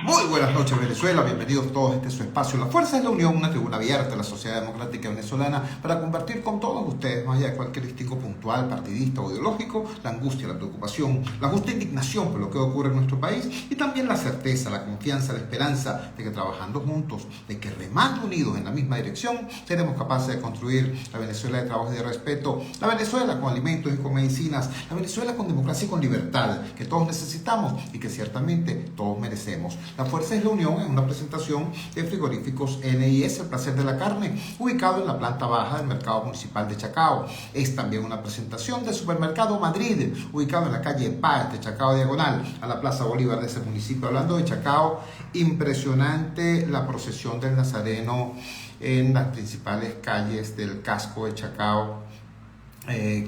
Muy buenas noches, Venezuela, bienvenidos todos a este su espacio. La Fuerza es la Unión, una tribuna abierta de la sociedad democrática venezolana para compartir con todos ustedes, más allá de cualquier distingo puntual, partidista o ideológico, la angustia, la preocupación, la justa indignación por lo que ocurre en nuestro país y también la certeza, la confianza, la esperanza de que trabajando juntos, de que remando unidos en la misma dirección, seremos capaces de construir la Venezuela de trabajo y de respeto, la Venezuela con alimentos y con medicinas, la Venezuela con democracia y con libertad, que todos necesitamos y que ciertamente todos merecemos. La Fuerza es la Unión en una presentación de Frigoríficos NIS, el placer de la carne, ubicado en la planta baja del Mercado Municipal de Chacao. Es también una presentación del Supermercado Madrid, ubicado en la calle Paz de Chacao Diagonal, a la Plaza Bolívar de ese municipio. Hablando de Chacao, impresionante la procesión del Nazareno en las principales calles del casco de Chacao.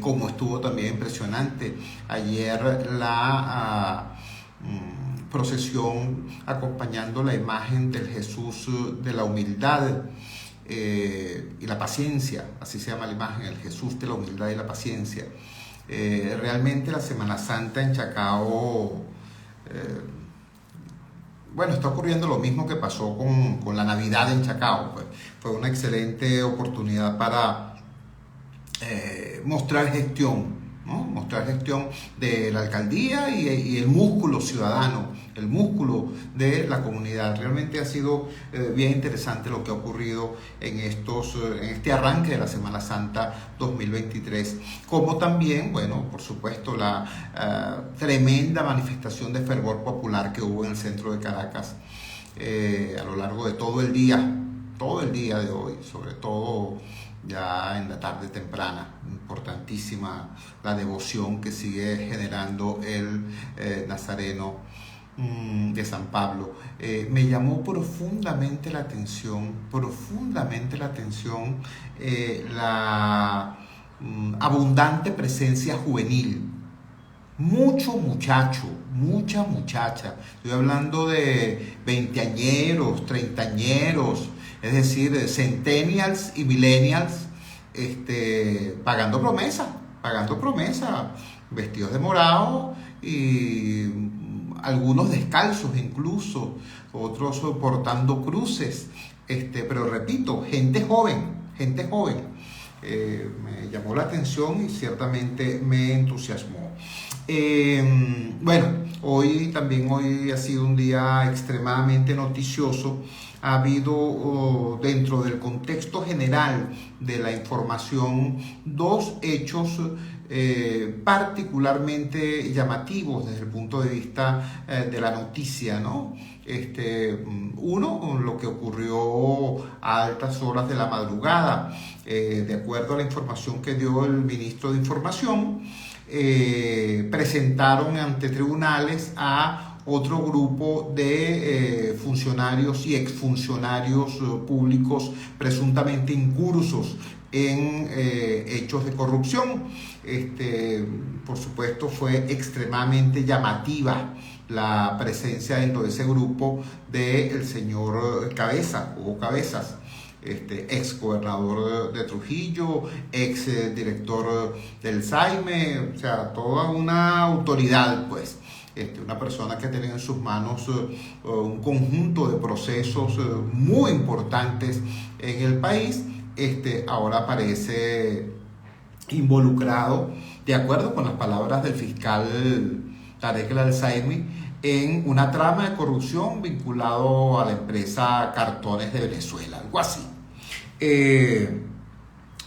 Como estuvo también impresionante ayer la procesión acompañando la imagen del Jesús de la humildad y la paciencia, así se llama la imagen, el Jesús de la humildad y la paciencia. Realmente la Semana Santa en Chacao, bueno, está ocurriendo lo mismo que pasó con la Navidad en Chacao, pues. Fue una excelente oportunidad para mostrar gestión, ¿no? Mostrar gestión de la alcaldía y el músculo ciudadano, el músculo de la comunidad. Realmente ha sido bien interesante lo que ha ocurrido en este arranque de la Semana Santa 2023, como también, bueno, por supuesto, la tremenda manifestación de fervor popular que hubo en el centro de Caracas a lo largo de todo el día de hoy, sobre todo ya en la tarde temprana. Importantísima la devoción que sigue generando el Nazareno de San Pablo. Me llamó profundamente la atención la abundante presencia juvenil. Mucho muchacho, mucha muchacha. Estoy hablando de veinteañeros, treintañeros, es decir, centennials y millennials, pagando promesa, vestidos de morado y algunos descalzos incluso, otros portando cruces, pero repito, gente joven. Me llamó la atención y ciertamente me entusiasmó. Bueno, hoy ha sido un día extremadamente noticioso. Ha habido dentro del contexto general de la información dos hechos particularmente llamativos desde el punto de vista de la noticia, ¿no? Uno, lo que ocurrió a altas horas de la madrugada, de acuerdo a la información que dio el ministro de Información, presentaron ante tribunales a otro grupo de funcionarios y exfuncionarios públicos presuntamente incursos en hechos de corrupción. Por supuesto, fue extremadamente llamativa la presencia dentro de ese grupo del señor Hugo Cabezas, ex gobernador de Trujillo, ex director del SAIME, o sea, toda una autoridad, pues. Una persona que tenía en sus manos un conjunto de procesos muy importantes en el país, ahora aparece involucrado, de acuerdo con las palabras del fiscal Tarek El Alzaimi, en una trama de corrupción vinculado a la empresa Cartones de Venezuela, algo así.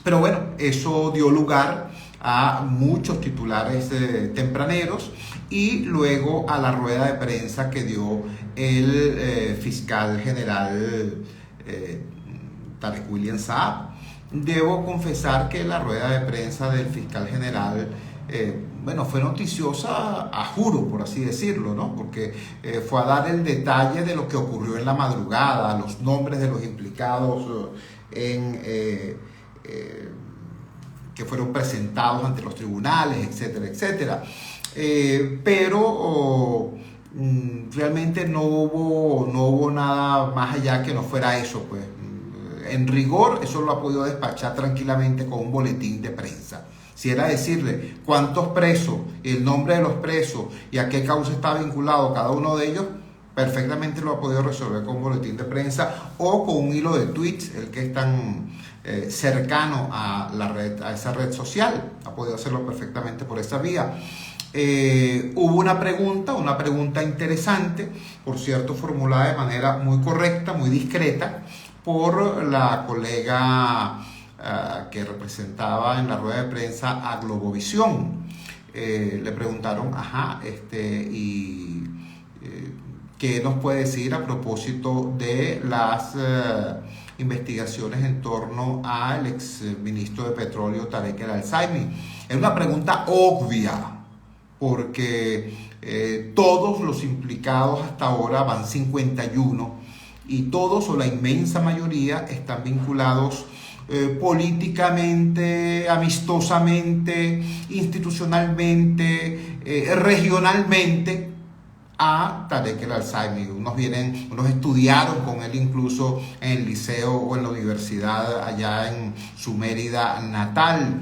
Pero bueno, eso dio lugar a muchos titulares tempraneros y luego a la rueda de prensa que dio el fiscal general Tarek William Saab. Debo confesar que la rueda de prensa del fiscal general fue noticiosa a juro, por así decirlo, ¿no? Porque fue a dar el detalle de lo que ocurrió en la madrugada, los nombres de los implicados que fueron presentados ante los tribunales, etcétera, etcétera. Pero realmente no hubo nada más allá que no fuera eso, pues. En rigor, eso lo ha podido despachar tranquilamente con un boletín de prensa. Si era decirle cuántos presos, el nombre de los presos y a qué causa está vinculado cada uno de ellos, perfectamente lo ha podido resolver con un boletín de prensa o con un hilo de tweets, el que es tan cercano a la red, a esa red social, ha podido hacerlo perfectamente por esa vía. Hubo una pregunta interesante, por cierto, formulada de manera muy correcta, muy discreta, por la colega que representaba en la rueda de prensa a Globovisión. Le preguntaron, ¿qué nos puede decir a propósito de las investigaciones en torno al ex ministro de Petróleo Tarek El Al-Saimi? Es una pregunta obvia, porque todos los implicados hasta ahora van 51 y todos o la inmensa mayoría están vinculados políticamente, amistosamente, institucionalmente, regionalmente a Tarek El Al-Saimi. Unos estudiaron con él incluso en el liceo o en la universidad allá en su Mérida natal.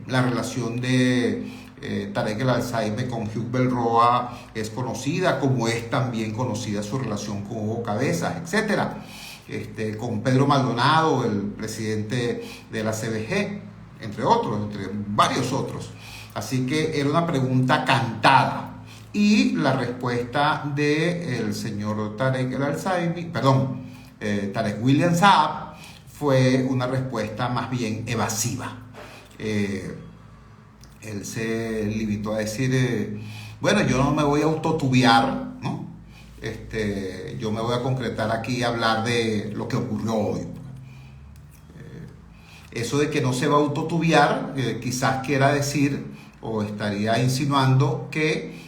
La relación de Tarek El Al-Saimi con Hugh Belroa es conocida, como es también conocida su relación con Hugo Cabezas, etcétera. Con Pedro Maldonado, el presidente de la CBG, entre otros, entre varios otros. Así que era una pregunta cantada. Y la respuesta del señor Tarek El Al-Saimi, Tarek William Saab, fue una respuesta más bien evasiva. Él se limitó a decir, bueno, yo no me voy a autotubiar, ¿no? Yo me voy a concretar aquí y hablar de lo que ocurrió hoy. Eso de que no se va a autotubiar, quizás quiera decir, o estaría insinuando que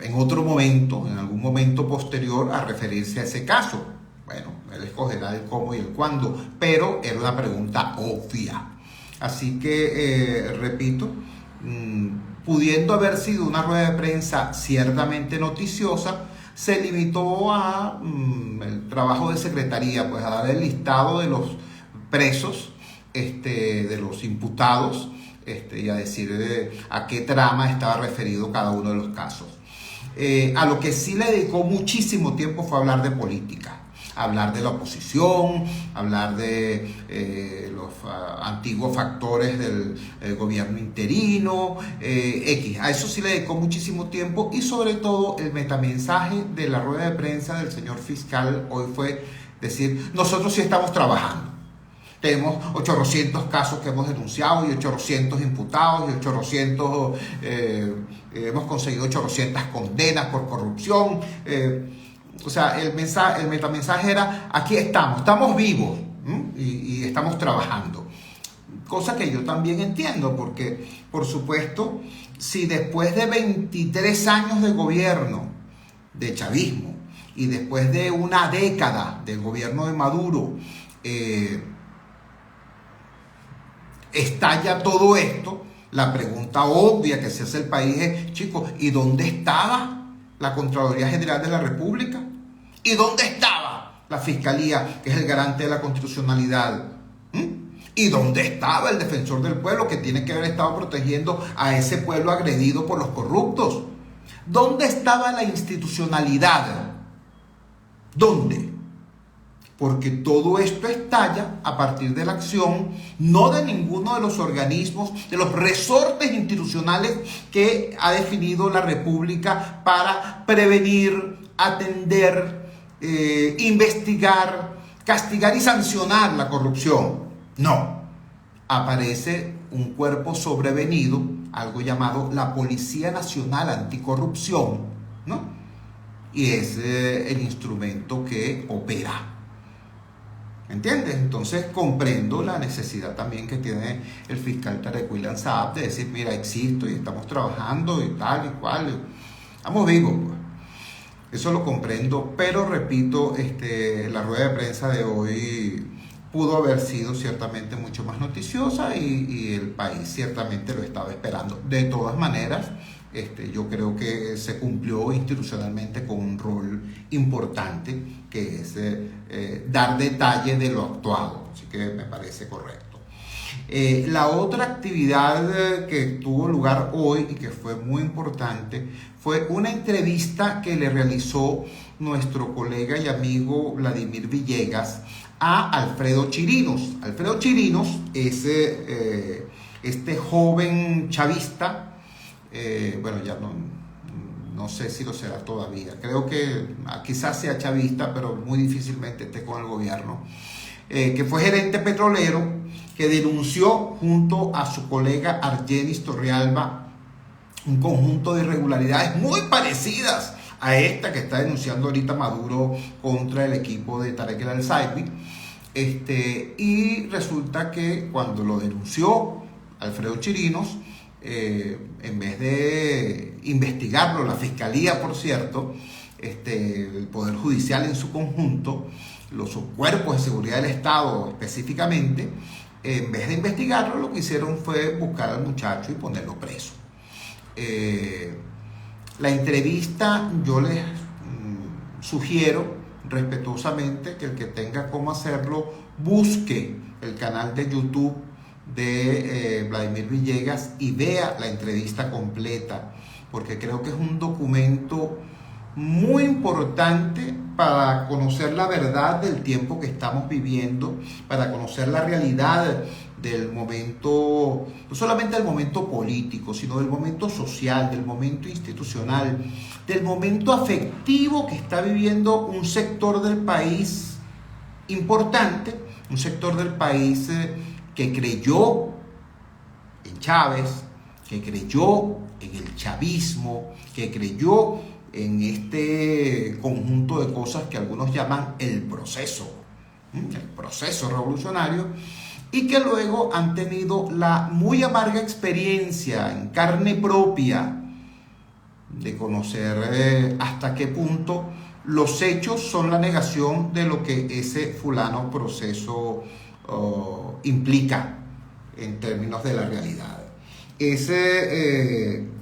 en otro momento, en algún momento posterior, a referirse a ese caso. Bueno, él escogerá el cómo y el cuándo, pero era una pregunta obvia. Así que, repito, pudiendo haber sido una rueda de prensa ciertamente noticiosa, se limitó a el trabajo de secretaría, pues a dar el listado de los presos, de los imputados, y a decir a qué trama estaba referido cada uno de los casos. A lo que sí le dedicó muchísimo tiempo fue hablar de política, hablar de la oposición, hablar de los antiguos factores del gobierno interino, a eso sí le dedicó muchísimo tiempo, y sobre todo el metamensaje de la rueda de prensa del señor fiscal hoy fue decir, nosotros sí estamos trabajando. Tenemos 800 casos que hemos denunciado y 800 imputados y 800, hemos conseguido 800 condenas por corrupción. O sea, el metamensaje era, aquí estamos vivos y estamos trabajando. Cosa que yo también entiendo, porque, por supuesto, si después de 23 años de gobierno, de chavismo, y después de una década del gobierno de Maduro, estalla todo esto, la pregunta obvia que se hace el país es, chicos, ¿y dónde estaba la Contraloría General de la República? ¿Y dónde estaba la Fiscalía, que es el garante de la constitucionalidad? ¿Y dónde estaba el defensor del pueblo, que tiene que haber estado protegiendo a ese pueblo agredido por los corruptos? ¿Dónde estaba la institucionalidad? ¿Dónde? Porque todo esto estalla a partir de la acción, no de ninguno de los organismos, de los resortes institucionales que ha definido la República para prevenir, atender, investigar, castigar y sancionar la corrupción. No, aparece un cuerpo sobrevenido, algo llamado la Policía Nacional Anticorrupción, ¿no? Y es el instrumento que opera. ¿Entiendes? Entonces comprendo la necesidad también que tiene el fiscal Tarek William Saab de decir, mira, existo y estamos trabajando y tal y cual. Estamos vivos, pues. Eso lo comprendo, pero repito, la rueda de prensa de hoy pudo haber sido ciertamente mucho más noticiosa y el país ciertamente lo estaba esperando. De todas maneras, yo creo que se cumplió institucionalmente con un rol importante, que es dar detalle de lo actuado. Así que me parece correcto. La otra actividad que tuvo lugar hoy y que fue muy importante fue una entrevista que le realizó nuestro colega y amigo Vladimir Villegas a Alfredo Chirinos. Alfredo Chirinos es este joven chavista, bueno, ya no sé si lo será todavía, creo que quizás sea chavista, pero muy difícilmente esté con el gobierno, que fue gerente petrolero, que denunció junto a su colega Argenis Torrealba un conjunto de irregularidades muy parecidas a esta que está denunciando ahorita Maduro contra el equipo de Tarek El Al-Saify. Y resulta que cuando lo denunció Alfredo Chirinos, en vez de investigarlo, la fiscalía, por cierto, el Poder Judicial en su conjunto, los cuerpos de seguridad del Estado específicamente, en vez de investigarlo, lo que hicieron fue buscar al muchacho y ponerlo preso. La entrevista, yo les sugiero respetuosamente que el que tenga cómo hacerlo, busque el canal de YouTube de Vladimir Villegas y vea la entrevista completa, porque creo que es un documento muy importante para conocer la verdad del tiempo que estamos viviendo, para conocer la realidad del momento, no solamente del momento político, sino del momento social, del momento institucional, del momento afectivo que está viviendo un sector del país importante, un sector del país que creyó en Chávez, que creyó en el chavismo, que creyó en este conjunto de cosas que algunos llaman el proceso revolucionario, y que luego han tenido la muy amarga experiencia en carne propia de conocer hasta qué punto los hechos son la negación de lo que ese fulano proceso implica en términos de la realidad. Es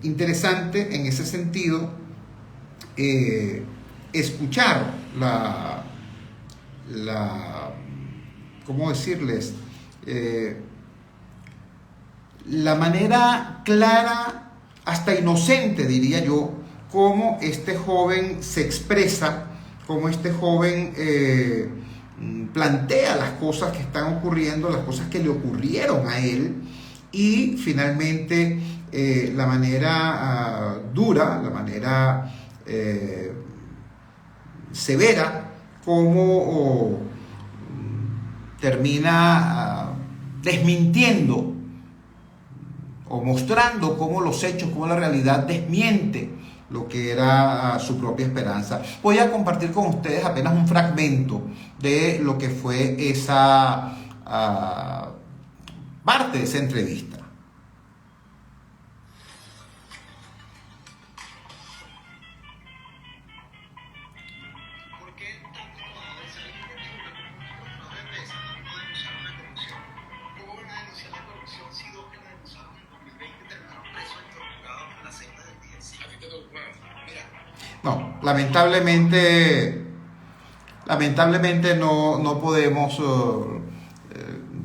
interesante en ese sentido escuchar ¿cómo decirles? La manera clara, hasta inocente diría yo, cómo este joven se expresa, cómo este joven plantea las cosas que están ocurriendo, las cosas que le ocurrieron a él, y finalmente la manera dura, la manera severa, como termina desmintiendo o mostrando cómo los hechos, cómo la realidad desmiente lo que era su propia esperanza. Voy a compartir con ustedes apenas un fragmento de lo que fue esa parte de esa entrevista. No, lamentablemente no podemos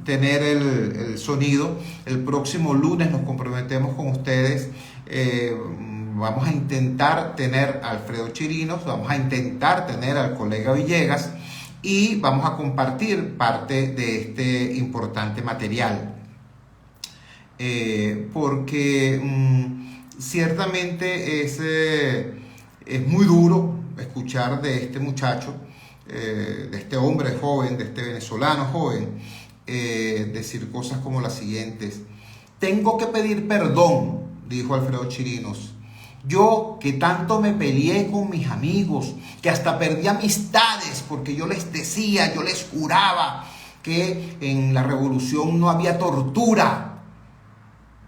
tener el sonido. El próximo lunes nos comprometemos con ustedes. Vamos a intentar tener a Alfredo Chirinos, vamos a intentar tener al colega Villegas y vamos a compartir parte de este importante material. Porque ciertamente es muy duro escuchar de este muchacho, de este hombre joven, de este venezolano joven, decir cosas como las siguientes. Tengo que pedir perdón, dijo Alfredo Chirinos. Yo que tanto me peleé con mis amigos, que hasta perdí amistades porque yo les decía, yo les juraba que en la revolución no había tortura.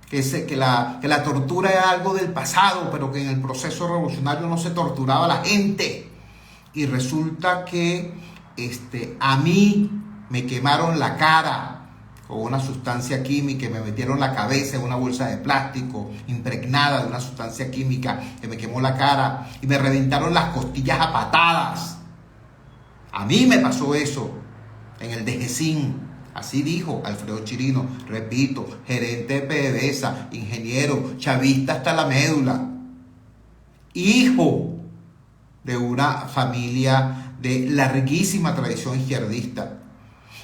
Que la tortura era algo del pasado, pero que en el proceso revolucionario no se torturaba a la gente. Y resulta que a mí me quemaron la cara con una sustancia química, me metieron la cabeza en una bolsa de plástico impregnada de una sustancia química que me quemó la cara y me reventaron las costillas a patadas. A mí me pasó eso en el Dejecín. Así dijo Alfredo Chirino, repito, gerente de PDVSA, ingeniero, chavista hasta la médula, hijo de una familia de larguísima tradición izquierdista.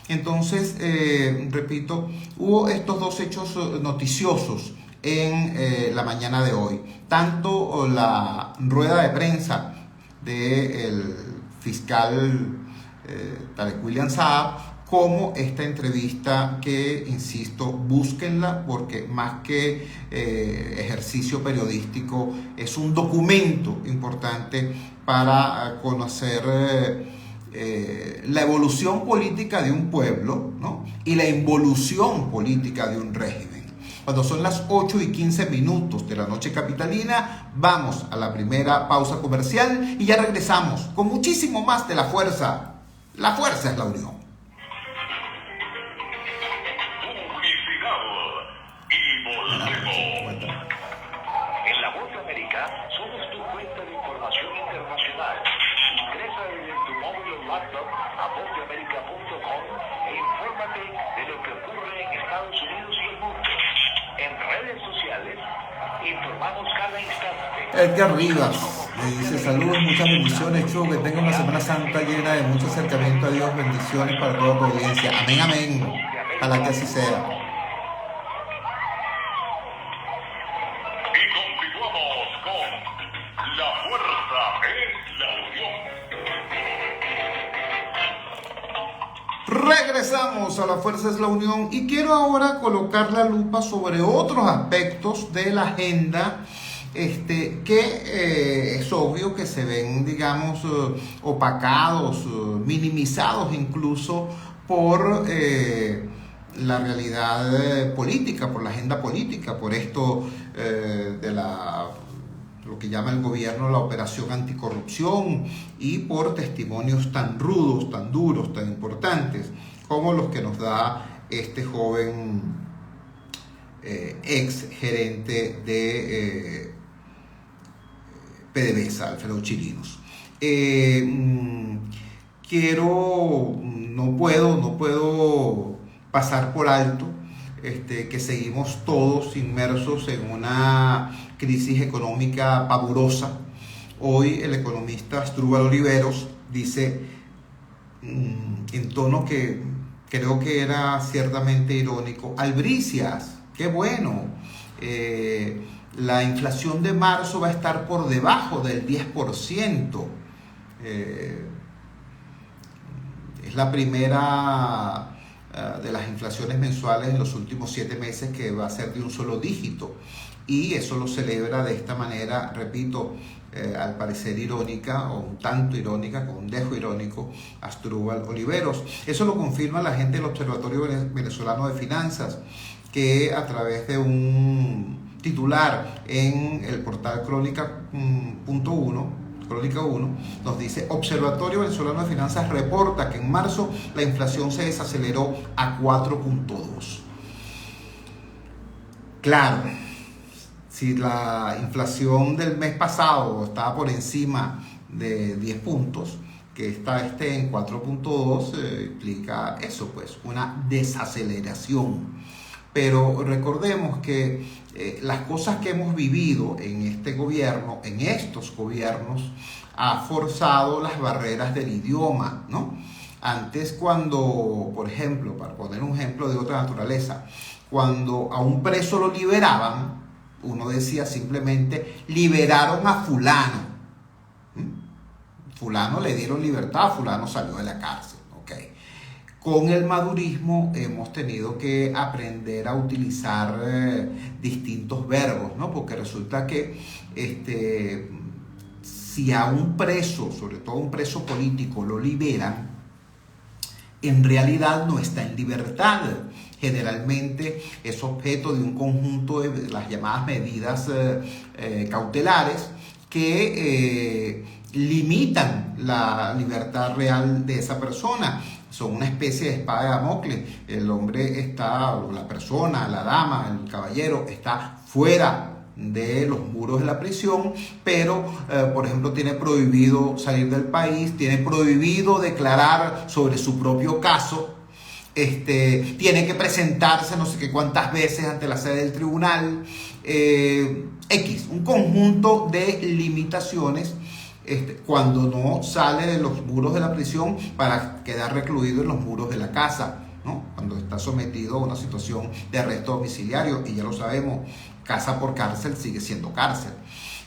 Entonces, repito, hubo estos dos hechos noticiosos en la mañana de hoy. Tanto la rueda de prensa del fiscal Tarek William Saab, como esta entrevista que, insisto, búsquenla porque más que ejercicio periodístico es un documento importante para conocer la evolución política de un pueblo, ¿no? Y la involución política de un régimen. Cuando son las 8:15 de la noche capitalina, vamos a la primera pausa comercial y ya regresamos con muchísimo más de La Fuerza. La fuerza es la unión. Publicidad y volvemos. En La Voz de América somos tu fuente de información internacional. Ingresa desde tu móvil o laptop a vozdeamerica.com e infórmate de lo que ocurre en Estados Unidos y el mundo. En redes sociales informamos cada instante. Edgar Rivas le dice: saludos, muchas bendiciones, Chu, que tenga una Semana Santa llena de mucho acercamiento a Dios, bendiciones para toda tu audiencia. Amén, amén. Ojalá que así sea. Y continuamos con La Fuerza es la Unión. Regresamos a La Fuerza es la Unión y quiero ahora colocar la lupa sobre otros aspectos de la agenda que es obvio que se ven, digamos, opacados, minimizados incluso por la realidad política, por la agenda política, por esto de lo que llama el gobierno la operación anticorrupción y por testimonios tan rudos, tan duros, tan importantes como los que nos da este joven ex gerente de PDVSA, Alfredo Chirinos. No puedo pasar por alto que seguimos todos inmersos en una crisis económica pavorosa. Hoy el economista Asdrúbal Oliveros dice, en tono que creo que era ciertamente irónico: albricias, qué bueno, la inflación de marzo va a estar por debajo del 10%. Es la primera de las inflaciones mensuales en los últimos 7 meses que va a ser de un solo dígito. Y eso lo celebra de esta manera, repito, al parecer irónica, o un tanto irónica, con un dejo irónico, Asdrúbal Oliveros. Eso lo confirma la gente del Observatorio Venezolano de Finanzas, que a través de un titular en el portal Crónica.1, Crónica 1, nos dice: Observatorio Venezolano de Finanzas reporta que en marzo la inflación se desaceleró a 4.2. Claro, si la inflación del mes pasado estaba por encima de 10 puntos, que esta esté en 4.2 implica eso, pues, una desaceleración. Pero recordemos que las cosas que hemos vivido en este gobierno, en estos gobiernos, ha forzado las barreras del idioma, ¿no? Antes, cuando, por ejemplo, para poner un ejemplo de otra naturaleza, cuando a un preso lo liberaban, uno decía simplemente: liberaron a fulano. Fulano le dieron libertad, fulano salió de la cárcel. Okay. Con el madurismo hemos tenido que aprender a utilizar distintos verbos, ¿no? Porque resulta que si a un preso, sobre todo un preso político, lo liberan, en realidad no está en libertad. Generalmente es objeto de un conjunto de las llamadas medidas cautelares que limitan la libertad real de esa persona. Son una especie de espada de Damocles. El hombre está, o la persona, la dama, el caballero, está fuera de los muros de la prisión, pero por ejemplo tiene prohibido salir del país, tiene prohibido declarar sobre su propio caso, tiene que presentarse no sé qué cuántas veces ante la sede del tribunal, un conjunto de limitaciones cuando no sale de los muros de la prisión para quedar recluido en los muros de la casa, ¿no? Cuando está sometido a una situación de arresto domiciliario, y ya lo sabemos, casa por cárcel sigue siendo cárcel.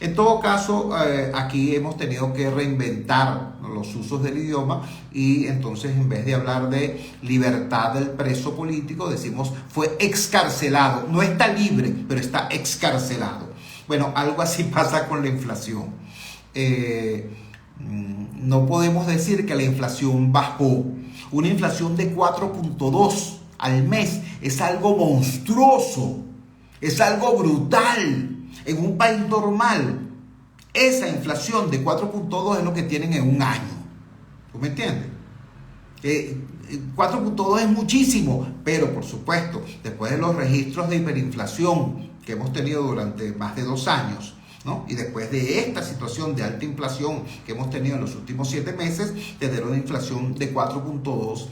En todo caso, aquí hemos tenido que reinventar los usos del idioma, y entonces en vez de hablar de libertad del preso político, decimos fue excarcelado. No está libre, pero está excarcelado. Bueno, algo así pasa con la inflación. No podemos decir que la inflación bajó. Una inflación de 4.2 al mes es algo monstruoso, es algo brutal. En un país normal, esa inflación de 4.2 es lo que tienen en un año. ¿Tú me entiendes? 4.2 es muchísimo, pero por supuesto, después de los registros de hiperinflación que hemos tenido durante más de 2 años, ¿no? Y después de esta situación de alta inflación que hemos tenido en los últimos 7 meses, tener una inflación de 4.2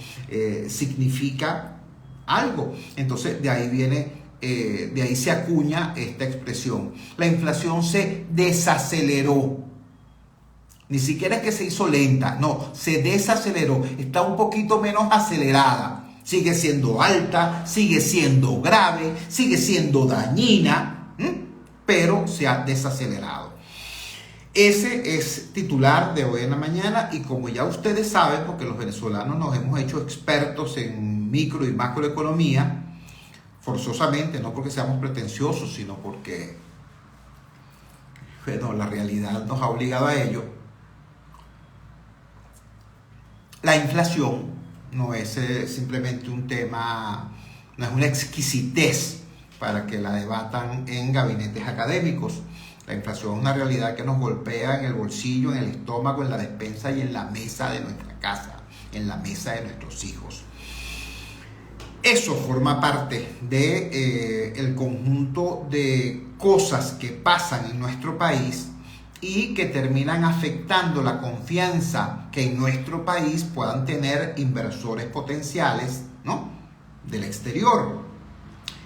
significa algo. Entonces, de ahí se acuña esta expresión. La inflación se desaceleró. Ni siquiera es que se hizo lenta, no, se desaceleró. Está un poquito menos acelerada. Sigue siendo alta, sigue siendo grave, sigue siendo dañina, pero se ha desacelerado. Ese es titular de hoy en la mañana, y como ya ustedes saben, porque los venezolanos nos hemos hecho expertos en micro y macroeconomía, forzosamente, no porque seamos pretenciosos, sino porque, bueno, la realidad nos ha obligado a ello. La inflación no es simplemente un tema, no es una exquisitez para que la debatan en gabinetes académicos. La inflación es una realidad que nos golpea en el bolsillo, en el estómago, en la despensa y en la mesa de nuestra casa, en la mesa de nuestros hijos. Eso forma parte del conjunto de cosas que pasan en nuestro país y que terminan afectando la confianza que en nuestro país puedan tener inversores potenciales, ¿no?, del exterior.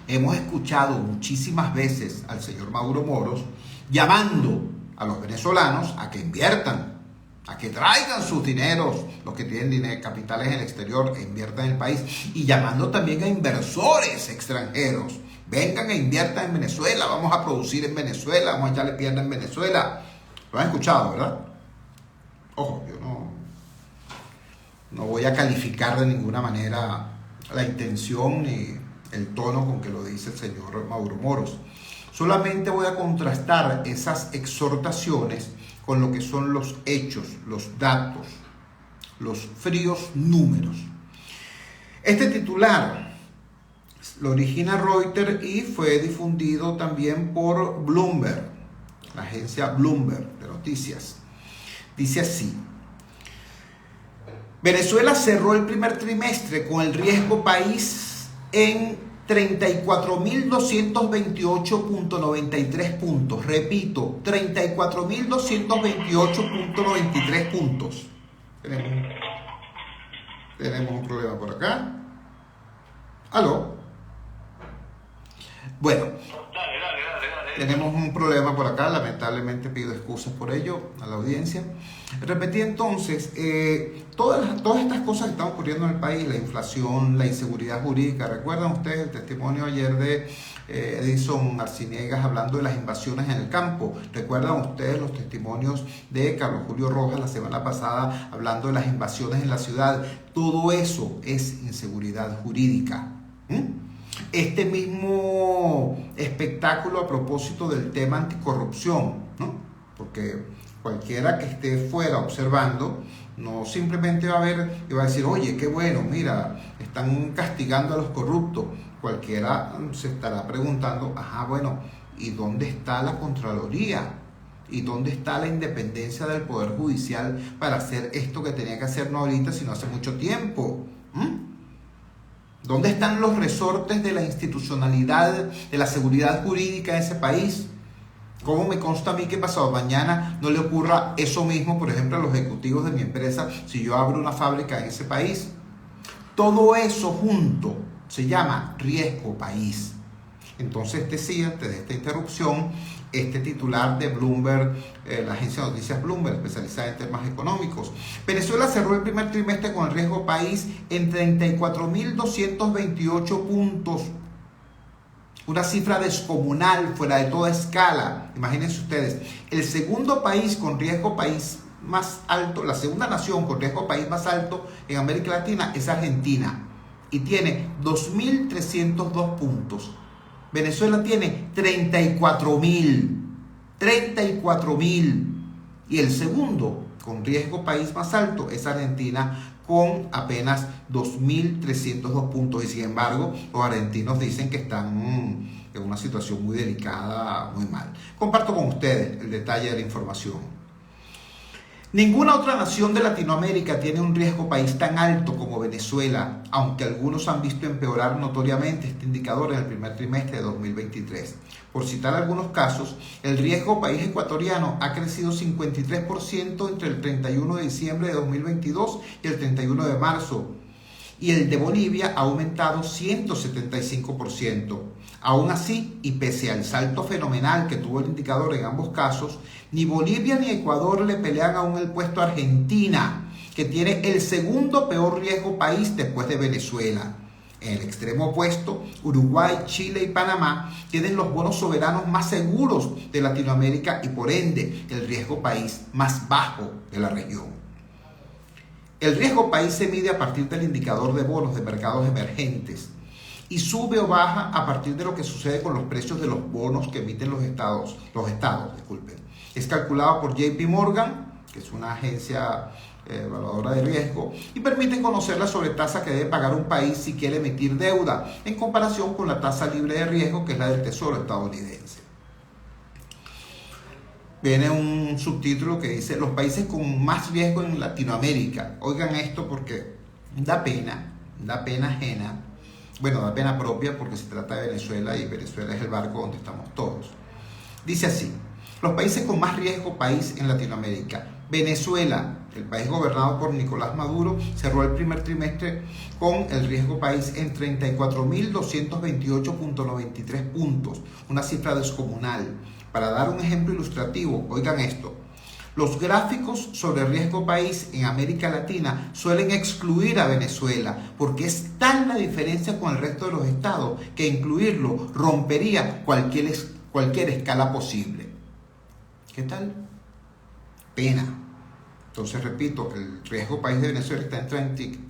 Hemos escuchado muchísimas veces al señor Mauro Moros llamando a los venezolanos a que inviertan, a que traigan sus dineros, los que tienen capitales en el exterior, e inviertan en el país, y llamando también a inversores extranjeros. Vengan e inviertan en Venezuela, vamos a producir en Venezuela, vamos a echarle pierna en Venezuela. Lo han escuchado, ¿verdad? Ojo, yo no voy a calificar de ninguna manera la intención ni el tono con que lo dice el señor Mauro Moros. Solamente voy a contrastar esas exhortaciones con lo que son los hechos, los datos, los fríos números. Este titular lo origina Reuters y fue difundido también por Bloomberg, la agencia Bloomberg de noticias. Dice así: Venezuela cerró el primer trimestre con el riesgo país en 34.228.93 puntos. Repito, 34.228.93 puntos. Tenemos un problema por acá. ¿Aló? Bueno, tenemos un problema por acá, lamentablemente pido excusas por ello a la audiencia. Repetí entonces, todas estas cosas que están ocurriendo en el país, la inflación, la inseguridad jurídica. ¿Recuerdan ustedes el testimonio ayer de Edison Arciniegas hablando de las invasiones en el campo? ¿Recuerdan ustedes los testimonios de Carlos Julio Rojas la semana pasada hablando de las invasiones en la ciudad? Todo eso es inseguridad jurídica. Este mismo espectáculo a propósito del tema anticorrupción, ¿no? Porque cualquiera que esté fuera observando no simplemente va a ver y va a decir, oye, qué bueno, mira, están castigando a los corruptos. Cualquiera se estará preguntando, ajá, bueno, ¿y dónde está la Contraloría? ¿Y dónde está la independencia del Poder Judicial para hacer esto que tenía que hacer no ahorita, sino hace mucho tiempo? ¿Dónde están los resortes de la institucionalidad, de la seguridad jurídica de ese país? ¿Cómo me consta a mí que pasado mañana no le ocurra eso mismo, por ejemplo, a los ejecutivos de mi empresa si yo abro una fábrica en ese país? Todo eso junto se llama riesgo país. Entonces decía, antes de esta interrupción, este titular de Bloomberg, la agencia de noticias Bloomberg, especializada en temas económicos. Venezuela cerró el primer trimestre con el riesgo país en 34.228 puntos. Una cifra descomunal, fuera de toda escala. Imagínense ustedes, el segundo país con riesgo país más alto, la segunda nación con riesgo país más alto en América Latina es Argentina y tiene 2.302 puntos. Venezuela tiene 34.000 y el segundo con riesgo país más alto es Argentina con apenas 2.302 puntos y sin embargo los argentinos dicen que están en una situación muy delicada, muy mal. Comparto con ustedes el detalle de la información. Ninguna otra nación de Latinoamérica tiene un riesgo país tan alto como Venezuela, aunque algunos han visto empeorar notoriamente este indicador en el primer trimestre de 2023. Por citar algunos casos, el riesgo país ecuatoriano ha crecido 53% entre el 31 de diciembre de 2022 y el 31 de marzo, y el de Bolivia ha aumentado 175%. Aún así, y pese al salto fenomenal que tuvo el indicador en ambos casos, ni Bolivia ni Ecuador le pelean aún el puesto a Argentina, que tiene el segundo peor riesgo país después de Venezuela. En el extremo opuesto, Uruguay, Chile y Panamá tienen los bonos soberanos más seguros de Latinoamérica y por ende el riesgo país más bajo de la región. El riesgo país se mide a partir del indicador de bonos de mercados emergentes y sube o baja a partir de lo que sucede con los precios de los bonos que emiten los estados. Es calculado por JP Morgan, que es una agencia evaluadora de riesgo, y permite conocer la sobretasa que debe pagar un país si quiere emitir deuda, en comparación con la tasa libre de riesgo, que es la del Tesoro estadounidense. Viene un subtítulo que dice: los países con más riesgo en Latinoamérica. Oigan esto porque da pena ajena. Bueno, da pena propia porque se trata de Venezuela y Venezuela es el barco donde estamos todos. Dice así: los países con más riesgo país en Latinoamérica. Venezuela, el país gobernado por Nicolás Maduro, cerró el primer trimestre con el riesgo país en 34.228.93 puntos, una cifra descomunal. Para dar un ejemplo ilustrativo, oigan esto: los gráficos sobre riesgo país en América Latina suelen excluir a Venezuela porque es tal la diferencia con el resto de los estados que incluirlo rompería cualquier escala posible. ¿Qué tal? Pena. Entonces, repito, el riesgo país de Venezuela está en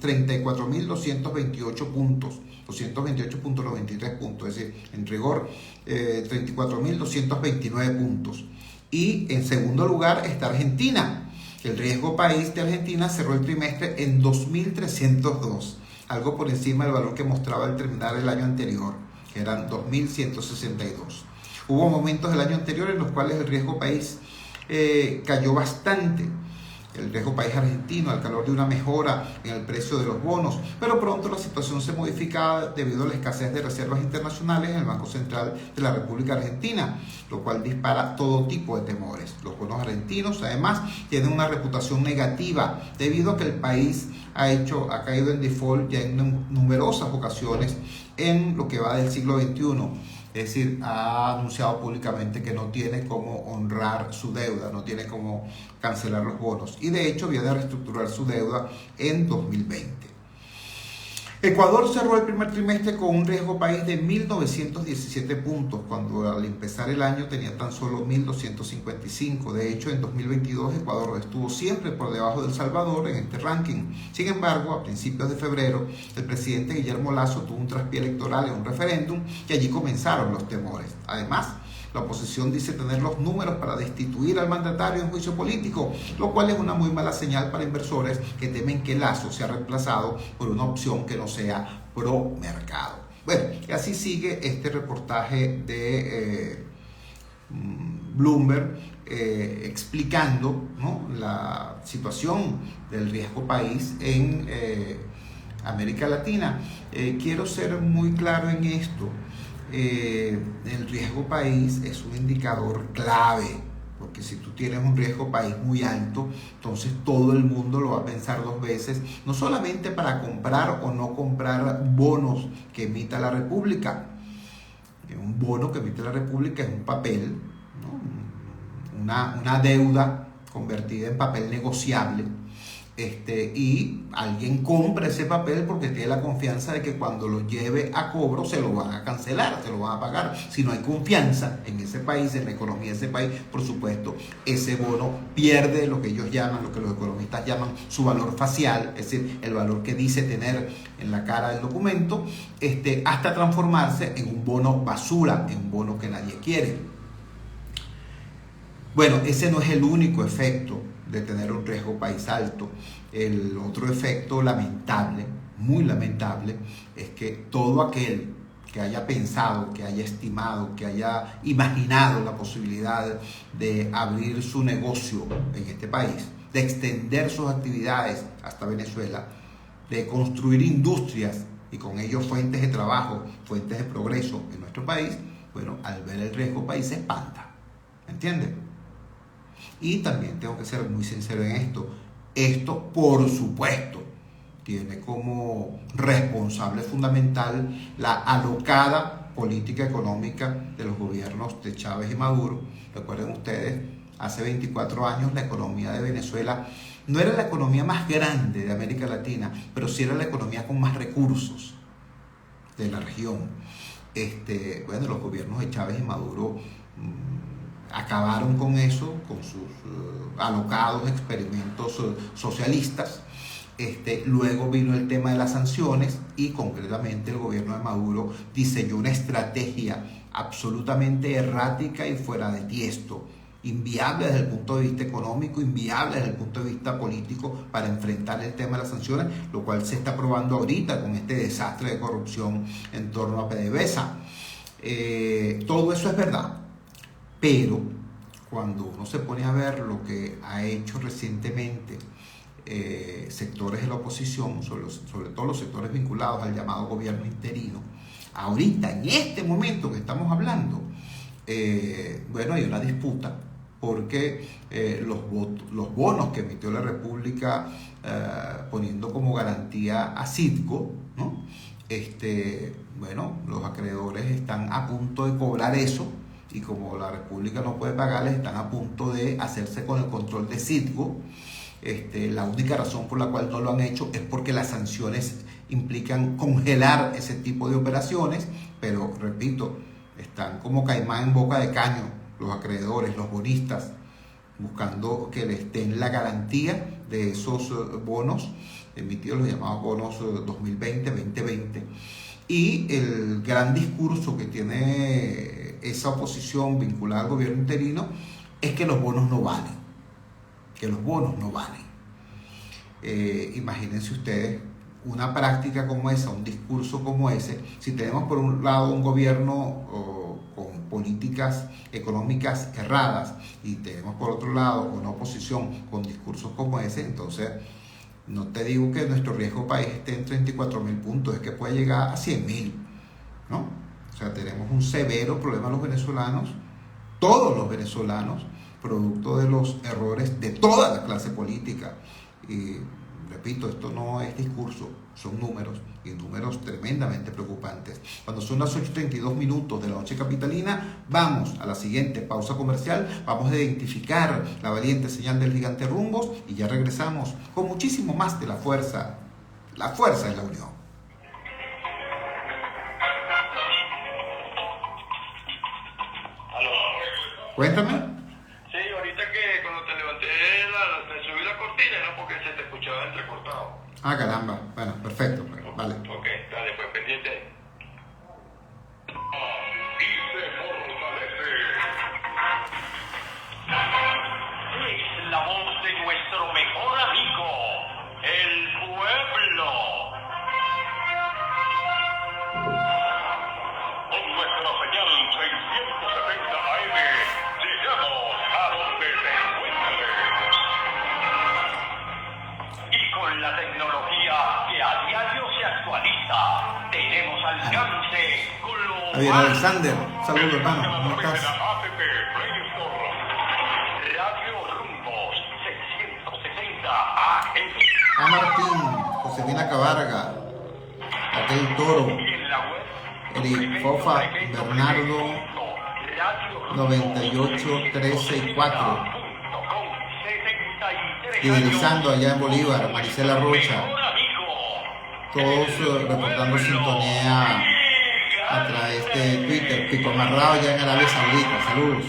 34.228 puntos, 228.93 puntos, es decir, en rigor 34.229 puntos. Y en segundo lugar está Argentina. El riesgo país de Argentina cerró el trimestre en 2.302, algo por encima del valor que mostraba al terminar el año anterior, que eran 2.162. Hubo momentos del año anterior en los cuales el riesgo país cayó bastante. El riesgo país argentino al calor de una mejora en el precio de los bonos, pero pronto la situación se modificaba debido a la escasez de reservas internacionales en el Banco Central de la República Argentina, lo cual dispara todo tipo de temores. Los bonos argentinos además tienen una reputación negativa debido a que el país ha caído en default ya en numerosas ocasiones en lo que va del siglo XXI. Es decir, ha anunciado públicamente que no tiene cómo honrar su deuda, no tiene cómo cancelar los bonos. Y de hecho viene a reestructurar su deuda en 2020. Ecuador cerró el primer trimestre con un riesgo país de 1.917 puntos, cuando al empezar el año tenía tan solo 1.255. De hecho, en 2022 Ecuador estuvo siempre por debajo de El Salvador en este ranking. Sin embargo, a principios de febrero, el presidente Guillermo Lasso tuvo un traspié electoral en un referéndum y allí comenzaron los temores. Además, la oposición dice tener los números para destituir al mandatario en juicio político, lo cual es una muy mala señal para inversores que temen que Lasso sea reemplazado por una opción que no sea pro mercado. Bueno, y así sigue este reportaje de Bloomberg explicando, ¿no?, la situación del riesgo país en América Latina. Quiero ser muy claro en esto. El riesgo país es un indicador clave Porque si tú tienes un riesgo país muy alto, entonces todo el mundo lo va a pensar dos veces, no solamente para comprar o no comprar bonos que emita la República. Un bono que emite la República es un papel, ¿no? Una deuda convertida en papel negociable. Y alguien compra ese papel porque tiene la confianza de que cuando lo lleve a cobro se lo van a cancelar, se lo van a pagar. Si no hay confianza en ese país, en la economía de ese país, por supuesto, ese bono pierde lo que ellos llaman, lo que los economistas llaman su valor facial, es decir, el valor que dice tener en la cara del documento, hasta transformarse en un bono basura, en un bono que nadie quiere. Bueno, ese no es el único efecto de tener un riesgo país alto. El otro efecto lamentable, muy lamentable, es que todo aquel que haya pensado, que haya estimado, que haya imaginado la posibilidad de abrir su negocio en este país, de extender sus actividades hasta Venezuela, de construir industrias y con ello fuentes de trabajo, fuentes de progreso en nuestro país, bueno, al ver el riesgo país se espanta. ¿Entiendes? Y también tengo que ser muy sincero en esto. Esto, por supuesto, tiene como responsable fundamental la alocada política económica de los gobiernos de Chávez y Maduro. Recuerden ustedes, hace 24 años la economía de Venezuela no era la economía más grande de América Latina, pero sí era la economía con más recursos de la región. Bueno, los gobiernos de Chávez y Maduro acabaron con eso, con sus alocados experimentos socialistas. Luego vino el tema de las sanciones y concretamente el gobierno de Maduro diseñó una estrategia absolutamente errática y fuera de tiesto, inviable desde el punto de vista económico, inviable desde el punto de vista político para enfrentar el tema de las sanciones, lo cual se está probando ahorita con este desastre de corrupción en torno a PDVSA. Todo eso es verdad. Pero cuando uno se pone a ver lo que ha hecho recientemente sectores de la oposición, sobre todo los sectores vinculados al llamado gobierno interino, ahorita, en este momento que estamos hablando, bueno, hay una disputa porque los bonos que emitió la República poniendo como garantía a Citgo, ¿no? Bueno, los acreedores están a punto de cobrar eso. Y como la República no puede pagarles, están a punto de hacerse con el control de Citgo. La única razón por la cual no lo han hecho es porque las sanciones implican congelar ese tipo de operaciones, pero repito, están como caimán en boca de caño los acreedores, los bonistas, buscando que les den la garantía de esos bonos emitidos, los llamados bonos 2020-2020. Y el gran discurso que tiene esa oposición vinculada al gobierno interino es que los bonos no valen, que los bonos no valen. Imagínense ustedes una práctica como esa, un discurso como ese, si tenemos por un lado un gobierno con políticas económicas erradas y tenemos por otro lado una oposición con discursos como ese, entonces no te digo que nuestro riesgo país esté en 34.000 puntos, es que puede llegar a 100.000, ¿no? O sea, tenemos un severo problema los venezolanos, todos los venezolanos, producto de los errores de toda la clase política. Y repito, esto no es discurso, son números, y números tremendamente preocupantes. Cuando son las 8:32 de la noche capitalina, vamos a la siguiente pausa comercial, vamos a identificar la valiente señal del gigante Rumbos y ya regresamos con muchísimo más de la fuerza. La fuerza es la unión. ¿Aló? Cuéntame. Sí, ahorita que cuando te levanté, te subí la cortina, era porque se te escuchaba entrecortado. Ah, caramba. Bueno, perfecto. Vale. Ok, dale, pues pendiente. Y se fortalece. Es la voz de nuestro mejor amigo, el pueblo. Con nuestra señal 670 AM, llegamos a donde te encuentres. Y con la tecnología que a diario se actualiza, tenemos alcance con lo Javier Alexander, saludos hermano, ¿cómo estás? A Martín, Josefina Cabarga, Raquel Toro, Eric Fofa, Bernardo 98 13 y 4, liderizando allá en Bolívar, Marisela Rocha, todos reportando sintonía a través de Twitter. Pico Amarrado ya en Arabia Saudita, saludos.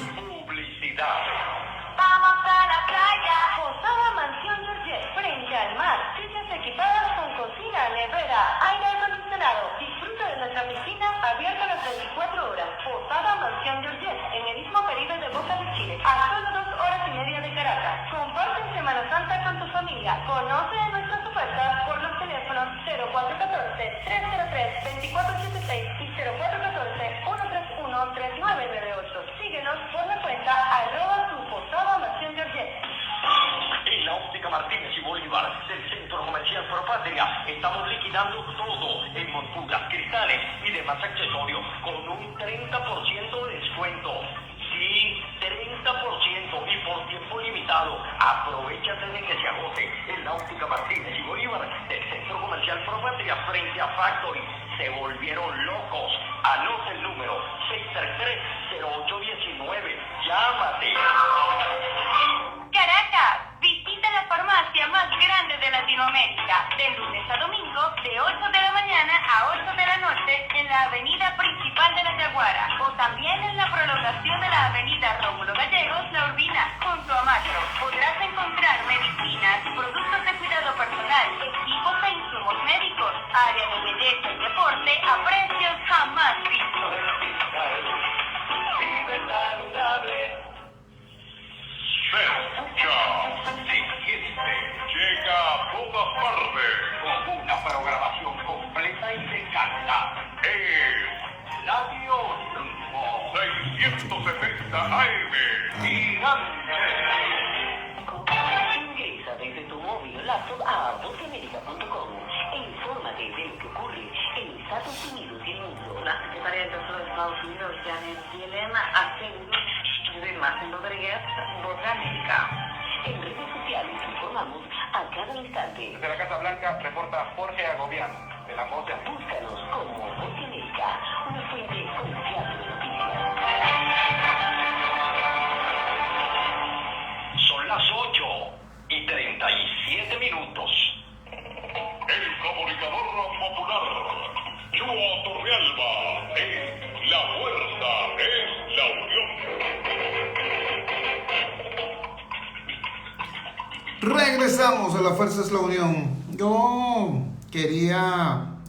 Vamos a la playa, Posada Mansión Georgette, frente al mar, sillas equipadas con cocina, nevera, aire acondicionado. Disfruta de nuestra piscina abierta las 24 horas. Posada Mansión Georgette, en el Istmo Caribe de Boca de Chile, a solo 2 horas y media de Caracas. Comparte en Semana Santa con tu familia. Conoce nuestras ofertas por los teléfonos 0414-303-2486 y 0414-131-3998. Síguenos por la cuenta @tu Posada Mansión Georgette. En la óptica Martínez y Bolívar del Centro Comercial Propatria estamos liquidando todo en monturas, cristales y demás accesorios con un 30% de descuento. Sí, 30% y por tiempo limitado. Aprovechate de que se agote en la óptica Martínez y Bolívar del Centro Comercial Propatria frente a Factory. Se volvieron locos. Anota el número 633-0819. Llámate. Caracas, visita la farmacia más grande de Latinoamérica, de lunes a domingo, de 8 de la mañana a 8 de la noche, en la avenida principal de La Yaguara, o también en la prolongación de la avenida Rómulo Gallegos, La Urbina, junto a Macro. Podrás encontrar medicinas, productos de cuidado personal, equipos e insumos médicos, área de belleza y deporte a precios jamás vistos. Se escucha, se siente, llega a todas partes con una programación completa y de calidad. Radio Triunfo 670 AM, gigante. Ingresa desde tu móvil o laptop a voceamerica.com e infórmate de lo que ocurre en Estados Unidos y el mundo. La secretaria del Tesoro de Estados Unidos, Janet Yellen, aseguró de Martín Rodríguez, Voz de América. En redes sociales informamos a cada instante. Desde la Casa Blanca reporta Jorge Agobián, de La Voz de América. Búscanos como Voz de América, una fuente confiable de noticias. Son las 8:37. El comunicador popular, Yuo Torrealba, en La Fuerza es la Unión. Regresamos a La Fuerza es la Unión. Yo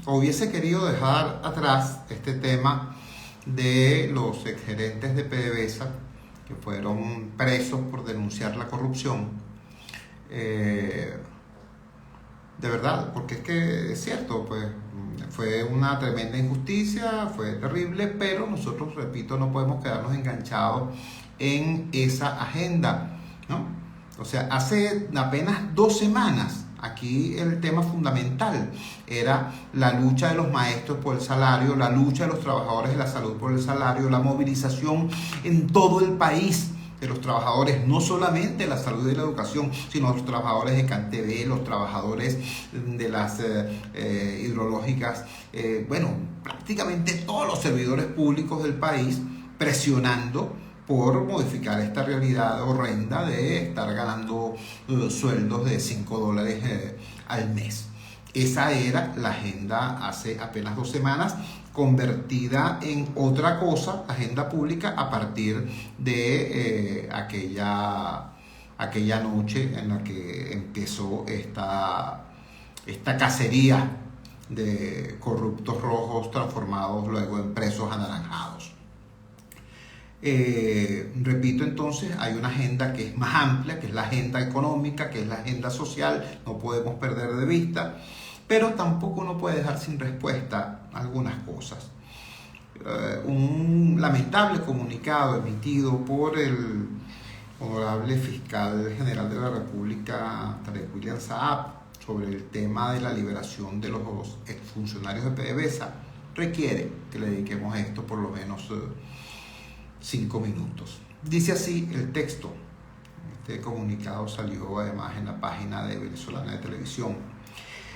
hubiese querido dejar atrás este tema de los exgerentes de PDVSA que fueron presos por denunciar la corrupción. De verdad, porque es que es cierto, pues fue una tremenda injusticia, fue terrible, pero nosotros, repito, no podemos quedarnos enganchados en esa agenda, ¿no? O sea, hace apenas 2 semanas, aquí el tema fundamental era la lucha de los maestros por el salario, la lucha de los trabajadores de la salud por el salario, la movilización en todo el país de los trabajadores, no solamente de la salud y de la educación, sino los trabajadores de CanTV, los trabajadores de las hidrológicas, prácticamente todos los servidores públicos del país presionando por modificar esta realidad horrenda de estar ganando sueldos de $5 al mes. Esa era la agenda hace apenas 2 semanas, convertida en otra cosa, agenda pública, a partir de aquella noche en la que empezó esta cacería de corruptos rojos transformados luego en presos anaranjados. Repito, entonces hay una agenda que es más amplia, que es la agenda económica, que es la agenda social, no podemos perder de vista, pero tampoco uno puede dejar sin respuesta algunas cosas. Un lamentable comunicado emitido por el honorable fiscal general de la República, Tarek William Saab, sobre el tema de la liberación de los exfuncionarios de PDVSA, requiere que le dediquemos a esto por lo menos 5 minutos. Dice así el texto Este comunicado salió además en la página de Venezolana de Televisión.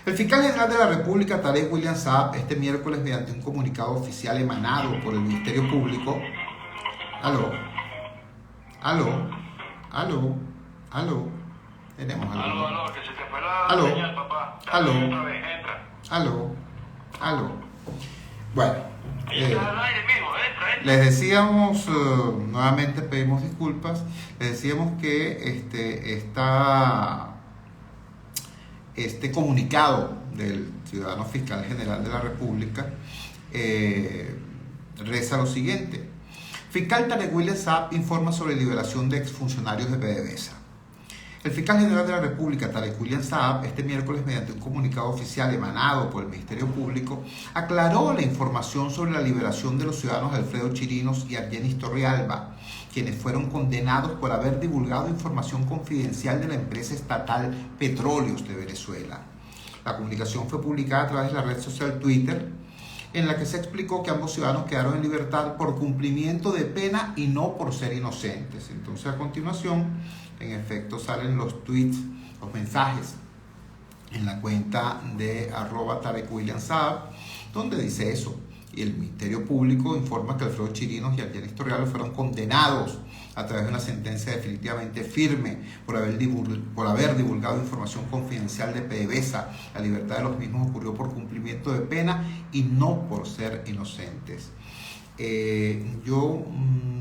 El fiscal general de la República, Tarek William Saab, este miércoles, mediante un comunicado oficial emanado por el Ministerio Público. Aló. Tenemos algo. Aló, que se te fue la señal, papá. Aló. Otra vez, entra. Aló. Bueno. Entra al aire, mijo, entra. Les decíamos, nuevamente pedimos disculpas, les decíamos que este comunicado del ciudadano fiscal general de la República reza lo siguiente. Fiscal Tarek William Saab informa sobre liberación de exfuncionarios de PDVSA. El fiscal general de la República, Tarek William Saab, este miércoles, mediante un comunicado oficial emanado por el Ministerio Público, aclaró la información sobre la liberación de los ciudadanos Alfredo Chirinos y Argenis Torrealba, quienes fueron condenados por haber divulgado información confidencial de la empresa estatal Petróleos de Venezuela. La comunicación fue publicada a través de la red social Twitter, en la que se explicó que ambos ciudadanos quedaron en libertad por cumplimiento de pena y no por ser inocentes. Entonces, a continuación, en efecto, salen los tweets, los mensajes en la cuenta de @TarekWilliamSaab, donde dice eso. Y el Ministerio Público informa que Alfredo Chirinos y Argenis Torrealba fueron condenados a través de una sentencia definitivamente firme por haber divulgado información confidencial de PDVSA. La libertad de los mismos ocurrió por cumplimiento de pena y no por ser inocentes. Yo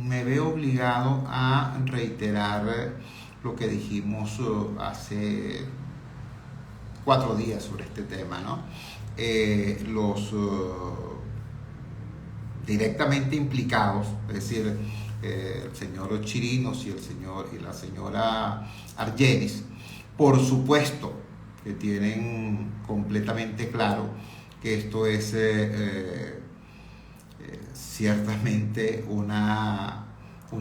me veo obligado a reiterar lo que dijimos hace 4 días sobre este tema, ¿no? Los directamente implicados, es decir, el señor Chirinos y la señora Argenis, por supuesto que tienen completamente claro que esto es ciertamente una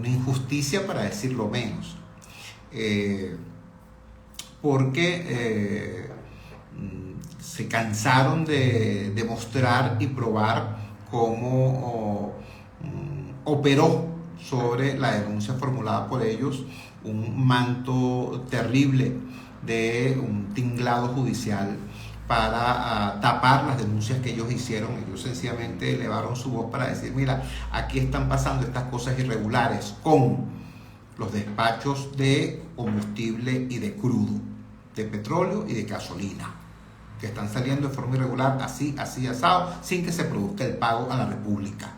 injusticia, para decirlo menos, porque se cansaron de demostrar y probar cómo operó sobre la denuncia formulada por ellos un manto terrible de un tinglado judicial para tapar las denuncias que ellos hicieron. Ellos sencillamente elevaron su voz para decir: mira, aquí están pasando estas cosas irregulares con los despachos de combustible y de crudo, de petróleo y de gasolina, que están saliendo de forma irregular, así asado, sin que se produzca el pago a la República.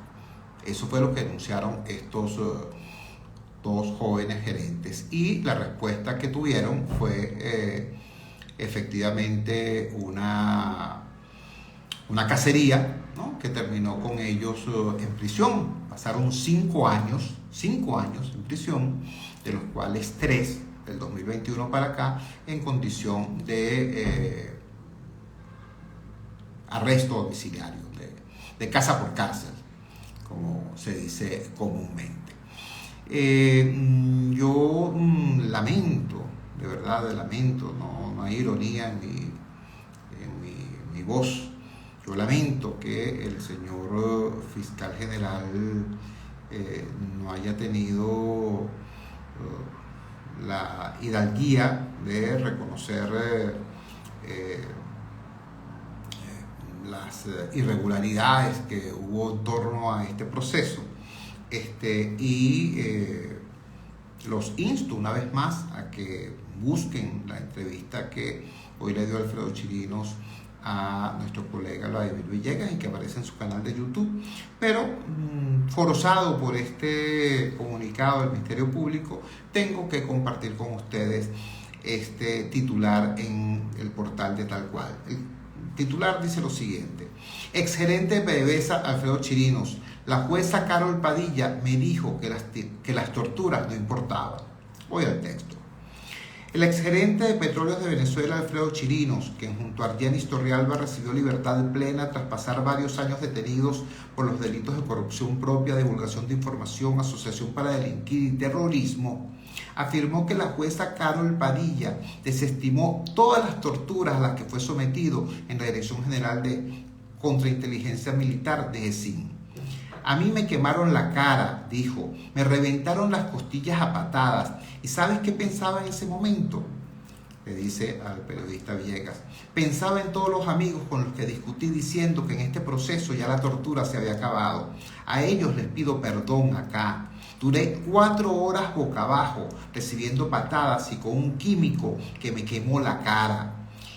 Eso fue lo que denunciaron estos 2 jóvenes gerentes, y la respuesta que tuvieron fue efectivamente una cacería, ¿no?, que terminó con ellos en prisión. Pasaron 5 años en prisión, de los cuales 3 del 2021 para acá en condición de arresto domiciliario, de casa por cárcel, como se dice comúnmente. Yo lamento, de verdad lamento, no hay ironía en mi voz. Yo lamento que el señor fiscal general no haya tenido la hidalguía de reconocer las irregularidades que hubo en torno a este proceso, los insto una vez más a que busquen la entrevista que hoy le dio Alfredo Chirinos a nuestro colega Vladimir Villegas y que aparece en su canal de YouTube. Pero forzado por este comunicado del Ministerio Público, tengo que compartir con ustedes este titular en el portal de Tal Cual. El titular dice lo siguiente: exgerente de PDVSA Alfredo Chirinos: la jueza Carol Padilla me dijo que las torturas no importaban. Voy al texto. El exgerente de Petróleos de Venezuela, Alfredo Chirinos, quien junto a Argenis Torrealba recibió libertad plena tras pasar varios años detenidos por los delitos de corrupción propia, divulgación de información, asociación para delinquir y terrorismo, afirmó que la jueza Carol Padilla desestimó todas las torturas a las que fue sometido en la Dirección General de Contrainteligencia Militar de ESIN. A mí me quemaron la cara, dijo, me reventaron las costillas a patadas. ¿Y sabes qué pensaba en ese momento? Le dice al periodista Villegas. Pensaba en todos los amigos con los que discutí diciendo que en este proceso ya la tortura se había acabado. A ellos les pido perdón acá. Duré 4 horas boca abajo recibiendo patadas y con un químico que me quemó la cara.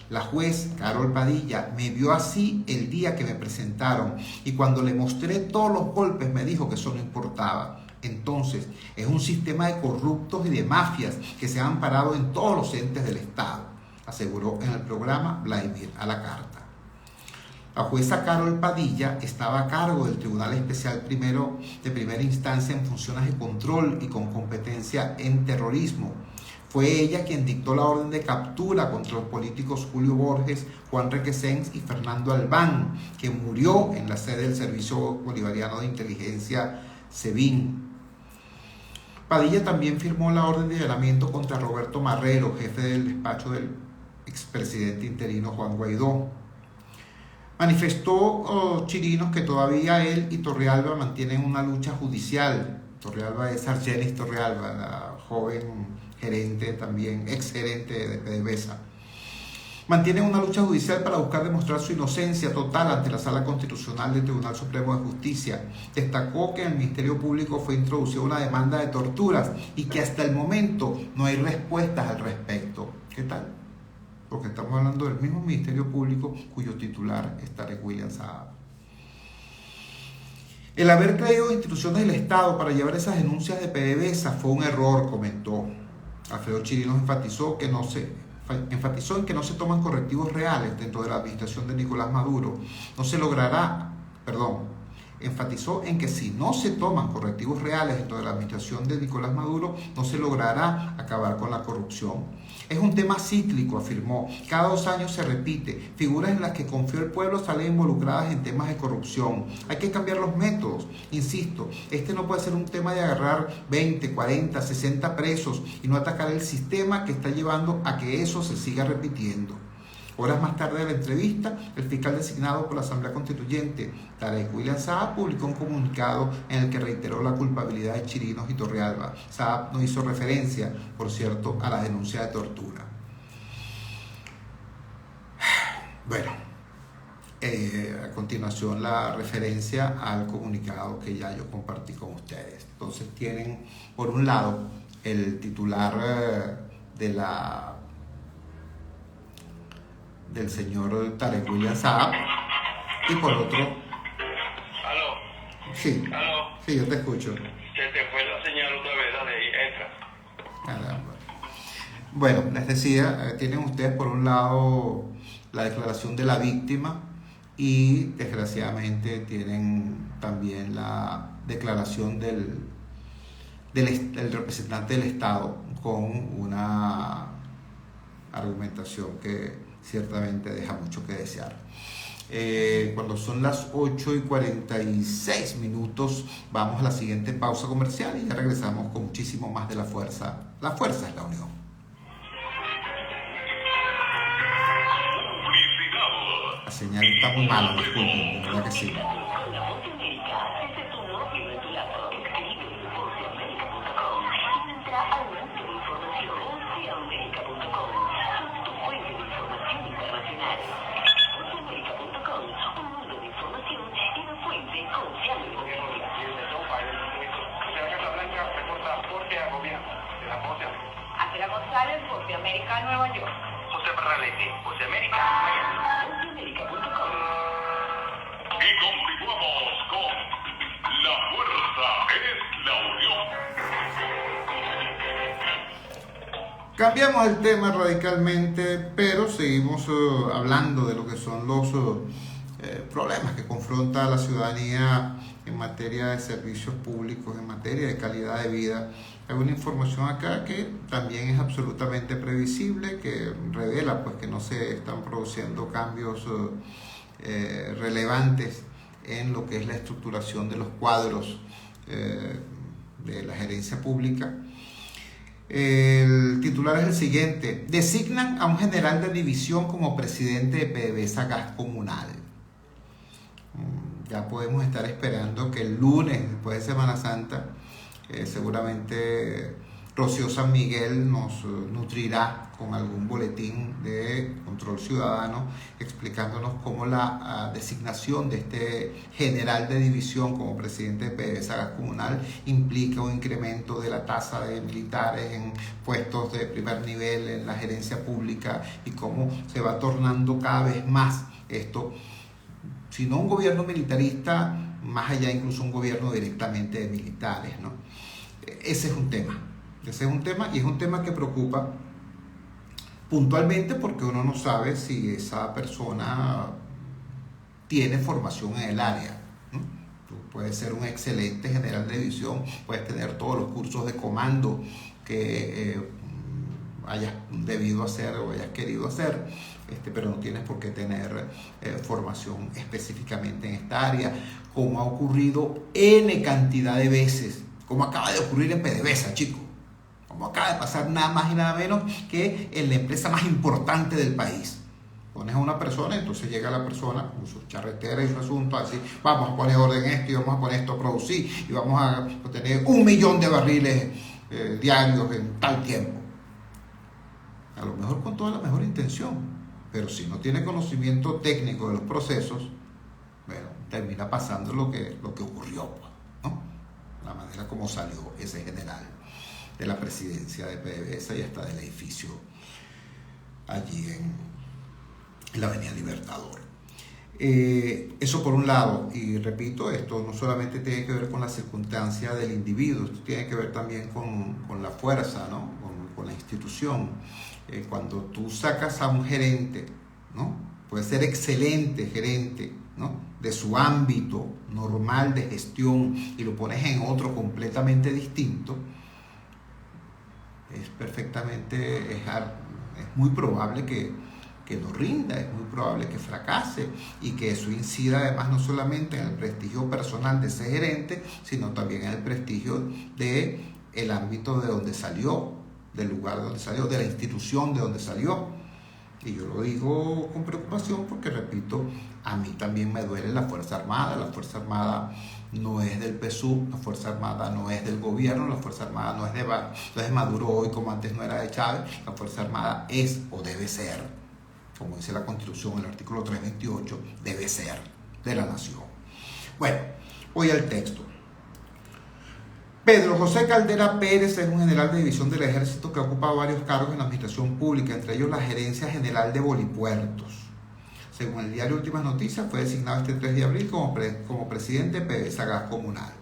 La juez Carol Padilla me vio así el día que me presentaron y cuando le mostré todos los golpes me dijo que eso no importaba. Entonces, es un sistema de corruptos y de mafias que se han parado en todos los entes del Estado, aseguró en el programa Vladimir a la Carta. La jueza Carol Padilla estaba a cargo del Tribunal Especial de Primera Instancia en funciones de control y con competencia en terrorismo. Fue ella quien dictó la orden de captura contra los políticos Julio Borges, Juan Requesens y Fernando Albán, que murió en la sede del Servicio Bolivariano de Inteligencia, SEBIN. Padilla también firmó la orden de allanamiento contra Roberto Marrero, jefe del despacho del expresidente interino Juan Guaidó. Manifestó Chirinos que todavía él y Torrealba mantienen una lucha judicial. Torrealba es Argenis Torrealba, la joven gerente también, ex gerente de PDVSA. Mantienen una lucha judicial para buscar demostrar su inocencia total ante la Sala Constitucional del Tribunal Supremo de Justicia. Destacó que en el Ministerio Público fue introducida una demanda de torturas y que hasta el momento no hay respuestas al respecto. ¿Qué tal? Porque estamos hablando del mismo Ministerio Público cuyo titular es Tarek William Saab. El haber creído instituciones del Estado para llevar esas denuncias de PDVSA fue un error, comentó. Alfredo Chirinos enfatizó en que no se toman correctivos reales dentro de la administración de Nicolás Maduro. Enfatizó en que si no se toman correctivos reales dentro de la administración de Nicolás Maduro, no se logrará acabar con la corrupción. Es un tema cíclico, afirmó. Cada 2 años se repite. Figuras en las que confió el pueblo salen involucradas en temas de corrupción. Hay que cambiar los métodos. Insisto, este no puede ser un tema de agarrar 20, 40, 60 presos y no atacar el sistema que está llevando a que eso se siga repitiendo. Horas más tarde de la entrevista, el fiscal designado por la Asamblea Constituyente, Tarek William Saab, publicó un comunicado en el que reiteró la culpabilidad de Chirinos y Torrealba. Saab no hizo referencia, por cierto, a la denuncia de tortura. Bueno, a continuación la referencia al comunicado que ya yo compartí con ustedes. Entonces tienen, por un lado, el titular del señor Tarek William Saab y por otro... ¿Aló? Sí. ¿Aló? Sí, yo te escucho. Se te fue la señal otra vez, dale, entra. Caramba. Bueno, les decía, tienen ustedes por un lado la declaración de la víctima y desgraciadamente tienen también la declaración del representante del Estado con una argumentación que ciertamente deja mucho que desear. Cuando son las 8:46, vamos a la siguiente pausa comercial y ya regresamos con muchísimo más de La Fuerza. La Fuerza es la unión. La señal está muy mala, disculpen, de verdad que sí. Ángela González, Voz de América, Nueva York. José Parralete, Voz de América, Miami. Voceamerica.com. Y continuamos con La Fuerza es la Unión. Cambiamos el tema radicalmente, pero seguimos hablando de lo que son los problemas que confronta a la ciudadanía en materia de servicios públicos, en materia de calidad de vida. Hay una información acá que también es absolutamente previsible, que revela pues que no se están produciendo cambios relevantes en lo que es la estructuración de los cuadros de la gerencia pública. El titular es el siguiente: designan a un general de división como presidente de PDVSA Gas Comunal. Ya podemos estar esperando que el lunes, después de Semana Santa, seguramente Rocío San Miguel nos nutrirá con algún boletín de control ciudadano explicándonos cómo la designación de este general de división como presidente de PDVSA Gas Comunal implica un incremento de la tasa de militares en puestos de primer nivel en la gerencia pública y cómo se va tornando cada vez más esto, si no un gobierno militarista, más allá incluso un gobierno directamente de militares, ¿no? Ese es un tema y es un tema que preocupa puntualmente porque uno no sabe si esa persona tiene formación en el área, ¿no? Tú puedes ser un excelente general de división, puedes tener todos los cursos de comando que hayas debido hacer o hayas querido hacer, pero no tienes por qué tener formación específicamente en esta área, como ha ocurrido N cantidad de veces, como acaba de ocurrir en PDVSA, chicos, como acaba de pasar nada más y nada menos que en la empresa más importante del país. Pones a una persona, entonces llega la persona con su charretera y su asunto, a decir, vamos a poner orden en esto y vamos a poner esto a producir y vamos a tener 1 millón de barriles diarios en tal tiempo. A lo mejor con toda la mejor intención, pero si no tiene conocimiento técnico de los procesos, bueno, termina pasando lo que ocurrió, ¿no? La manera como salió ese general de la presidencia de PDVSA y hasta del edificio allí en la Avenida Libertador. Eso por un lado, y repito, esto no solamente tiene que ver con la circunstancia del individuo, esto tiene que ver también con la fuerza, ¿no? Con la institución. Cuando tú sacas a un gerente, ¿no? Puede ser excelente gerente, ¿no? De su ámbito normal de gestión y lo pones en otro completamente distinto, es perfectamente, es muy probable que no rinda, es muy probable que fracase y que eso incida además no solamente en el prestigio personal de ese gerente, sino también en el prestigio del ámbito de donde salió, del lugar de donde salió, de la institución de donde salió. Y yo lo digo con preocupación porque, repito, a mí también me duele la Fuerza Armada. La Fuerza Armada no es del PSUV, la Fuerza Armada no es del gobierno, la Fuerza Armada no es de Maduro hoy como antes no era de Chávez. La Fuerza Armada es o debe ser, como dice la Constitución, el artículo 328, debe ser de la nación. Bueno, voy al texto. Pedro José Caldera Pérez es un general de división del Ejército que ha ocupado varios cargos en la administración pública, entre ellos la Gerencia General de Bolipuertos. Según el diario Últimas Noticias, fue designado este 3 de abril como presidente de PDVSA Gas Comunal.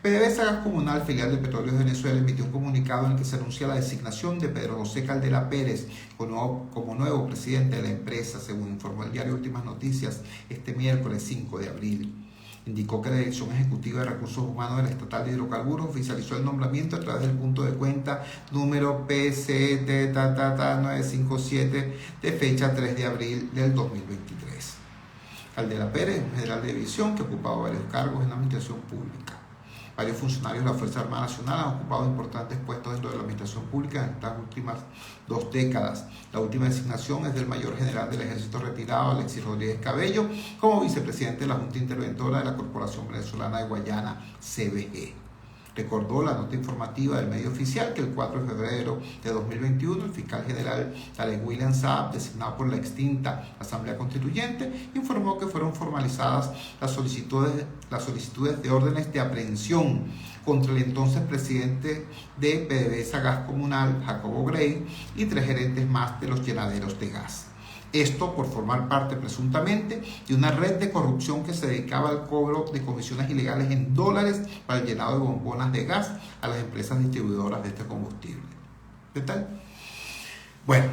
PDVSA Gas Comunal, filial de Petróleos de Venezuela, emitió un comunicado en el que se anuncia la designación de Pedro José Caldera Pérez como nuevo presidente de la empresa, según informó el diario Últimas Noticias este miércoles 5 de abril. Indicó que la Dirección Ejecutiva de Recursos Humanos de la Estatal de Hidrocarburos oficializó el nombramiento a través del punto de cuenta número PCT 957 de fecha 3 de abril del 2023. Caldera Pérez, general de división que ha ocupado varios cargos en la administración pública. Varios funcionarios de la Fuerza Armada Nacional han ocupado importantes puestos dentro de la administración pública en estas últimas 2 décadas. La última designación es del mayor general del Ejército retirado, Alexis Rodríguez Cabello, como vicepresidente de la Junta Interventora de la Corporación Venezolana de Guayana, CVG. Recordó la nota informativa del medio oficial que el 4 de febrero de 2021 el fiscal general Tarek William Saab, designado por la extinta Asamblea Constituyente, informó que fueron formalizadas las solicitudes de órdenes de aprehensión contra el entonces presidente de PDVSA Gas Comunal, Jacobo Grey, y 3 gerentes más de los llenaderos de gas. Esto por formar parte presuntamente de una red de corrupción que se dedicaba al cobro de comisiones ilegales en dólares para el llenado de bombonas de gas a las empresas distribuidoras de este combustible. ¿Qué tal? Bueno,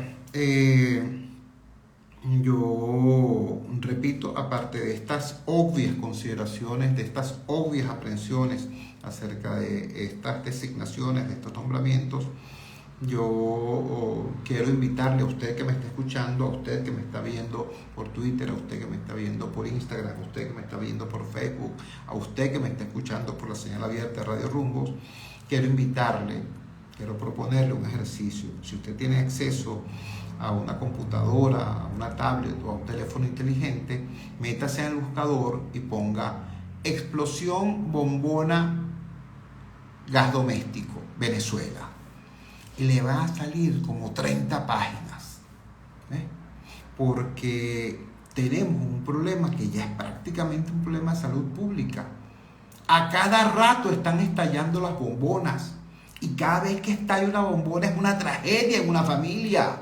yo repito, aparte de estas obvias consideraciones, de estas obvias aprehensiones acerca de estas designaciones, de estos nombramientos, yo quiero invitarle a usted que me está escuchando, a usted que me está viendo por Twitter, a usted que me está viendo por Instagram, a usted que me está viendo por Facebook, a usted que me está escuchando por la señal abierta de Radio Rumbos, quiero proponerle un ejercicio. Si usted tiene acceso a una computadora, a una tablet o a un teléfono inteligente, métase en el buscador y ponga explosión bombona gas doméstico Venezuela y le va a salir como 30 páginas, ¿eh? Porque tenemos un problema que ya es prácticamente un problema de salud pública. A cada rato están estallando las bombonas y cada vez que estalla una bombona es una tragedia en una familia.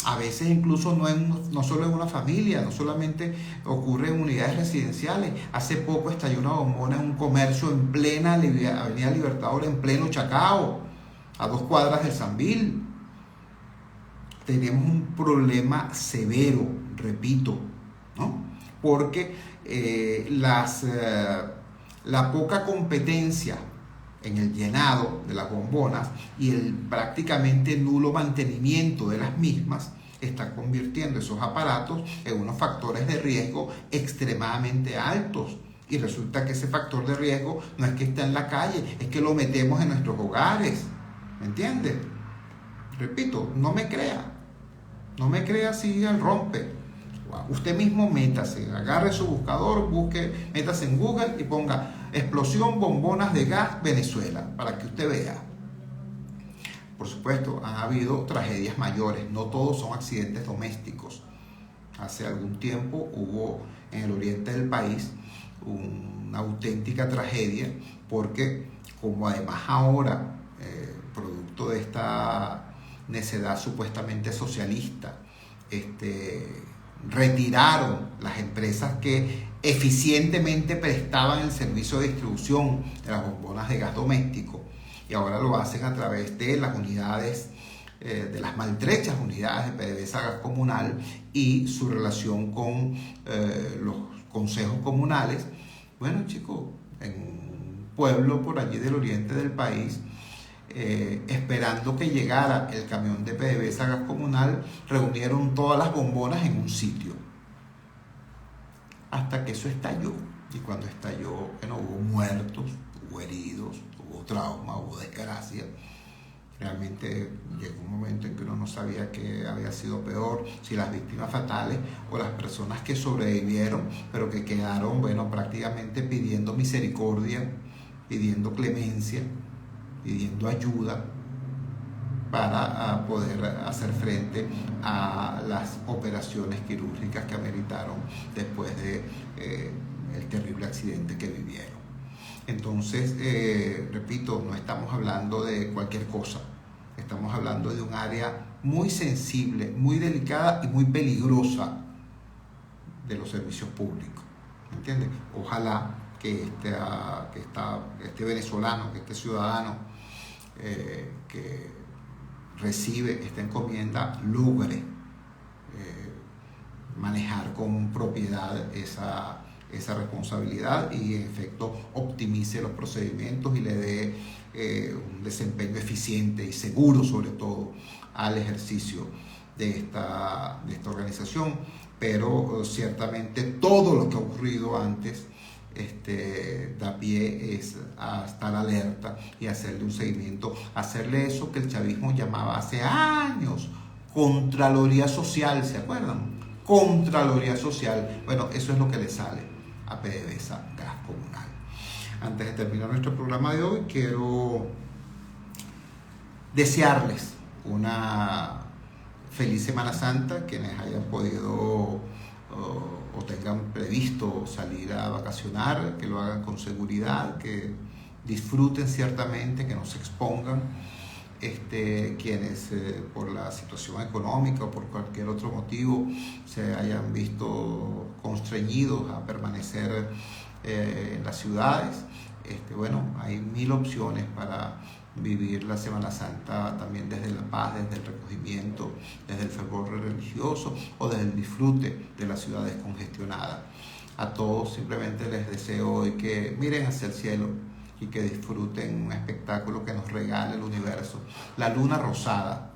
A veces incluso no solo en una familia, no solamente ocurre en unidades residenciales. Hace poco estalló una bombona en un comercio en plena Avenida Libertador, en pleno Chacao, a 2 cuadras del Sambil. Tenemos un problema severo, repito, ¿no? Porque la poca competencia en el llenado de las bombonas y el prácticamente nulo mantenimiento de las mismas está convirtiendo esos aparatos en unos factores de riesgo extremadamente altos. Y resulta que ese factor de riesgo no es que está en la calle, es que lo metemos en nuestros hogares. ¿Me entiende? Repito, no me crea así al rompe. Usted mismo métase, agarre su buscador, métase en Google y ponga explosión bombonas de gas Venezuela para que usted vea. Por supuesto, han habido tragedias mayores, no todos son accidentes domésticos. Hace algún tiempo hubo en el oriente del país una auténtica tragedia porque como además ahora, producto de esta necedad supuestamente socialista, retiraron las empresas que eficientemente prestaban el servicio de distribución de las bombonas de gas doméstico y ahora lo hacen a través de las unidades, de las maltrechas unidades de PDVSA Gas Comunal y su relación con los consejos comunales. Bueno, chicos, en un pueblo por allí del oriente del país, esperando que llegara el camión de PDVSA Gas Comunal, reunieron todas las bombonas en un sitio hasta que eso estalló. Y cuando estalló, bueno, hubo muertos, hubo heridos, hubo trauma, hubo desgracia. Realmente llegó un momento en que uno no sabía qué había sido peor, si las víctimas fatales o las personas que sobrevivieron pero que quedaron, bueno, prácticamente pidiendo misericordia, pidiendo clemencia, pidiendo ayuda para poder hacer frente a las operaciones quirúrgicas que ameritaron después de el terrible accidente que vivieron. Entonces, repito, no estamos hablando de cualquier cosa, estamos hablando de un área muy sensible, muy delicada y muy peligrosa de los servicios públicos, ¿me entiendes? Ojalá que este venezolano, que este ciudadano que recibe esta encomienda logre manejar con propiedad esa responsabilidad y en efecto optimice los procedimientos y le dé un desempeño eficiente y seguro sobre todo al ejercicio de esta organización. Pero ciertamente todo lo que ha ocurrido antes da pie es a estar alerta y hacerle un seguimiento, hacerle eso que el chavismo llamaba hace años Contraloría Social, ¿se acuerdan? Contraloría Social. Bueno, eso es lo que le sale a PDVSA Gas Comunal. Antes de terminar nuestro programa de hoy, quiero desearles una feliz Semana Santa, quienes hayan podido o tengan previsto salir a vacacionar, que lo hagan con seguridad, que disfruten ciertamente, que no se expongan. Quienes por la situación económica o por cualquier otro motivo se hayan visto constreñidos a permanecer en las ciudades, bueno, hay 1000 opciones para vivir la Semana Santa también desde la paz, desde el recogimiento, desde el fervor religioso o desde el disfrute de las ciudades congestionadas. A todos simplemente les deseo hoy que miren hacia el cielo y que disfruten un espectáculo que nos regala el universo. La luna rosada,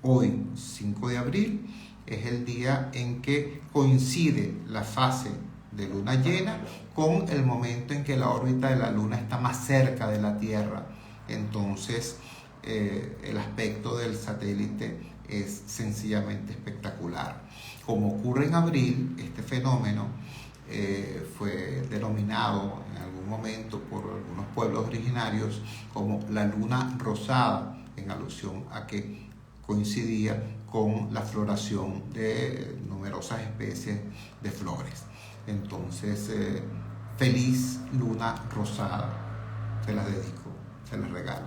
hoy 5 de abril, es el día en que coincide la fase de luna llena con el momento en que la órbita de la luna está más cerca de la Tierra. Entonces el aspecto del satélite es sencillamente espectacular. Como ocurre en abril, este fenómeno fue denominado en algún momento por algunos pueblos originarios como la luna rosada, en alusión a que coincidía con la floración de numerosas especies de flores. Entonces, feliz luna rosada, se las dedico, se las regalo.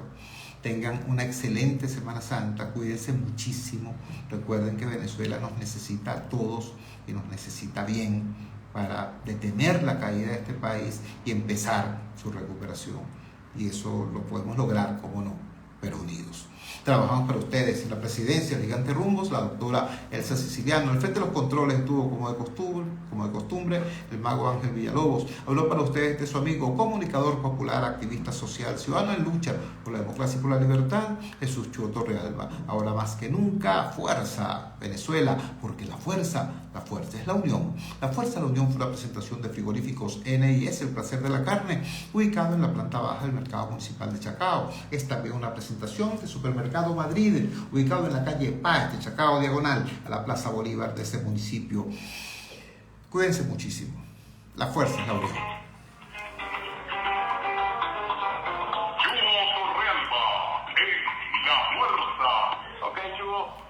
Tengan una excelente Semana Santa, cuídense muchísimo. Recuerden que Venezuela nos necesita a todos y nos necesita bien para detener la caída de este país y empezar su recuperación. Y eso lo podemos lograr, como no, pero unidos. Trabajamos para ustedes en la presidencia de Gigante Rumbos, la doctora Elsa Siciliano. Al frente de los controles estuvo como de costumbre, el mago Ángel Villalobos. Habló para ustedes de su amigo, comunicador popular, activista social, ciudadano en lucha por la democracia y por la libertad, Jesús Chuo Torrealba. Ahora más que nunca, fuerza Venezuela, porque la fuerza es la unión. La fuerza de la unión fue la presentación de frigoríficos NIS, el placer de la carne, ubicado en la planta baja del mercado municipal de Chacao. Es también una presentación de Supermercado Madrid, ubicado en la calle Paz de Chacao, diagonal a la Plaza Bolívar de ese municipio. Cuídense muchísimo. La fuerza es la unión.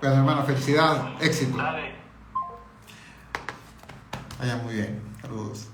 Bueno, hermano, felicidad, éxito. Dale. Vaya muy bien. Saludos.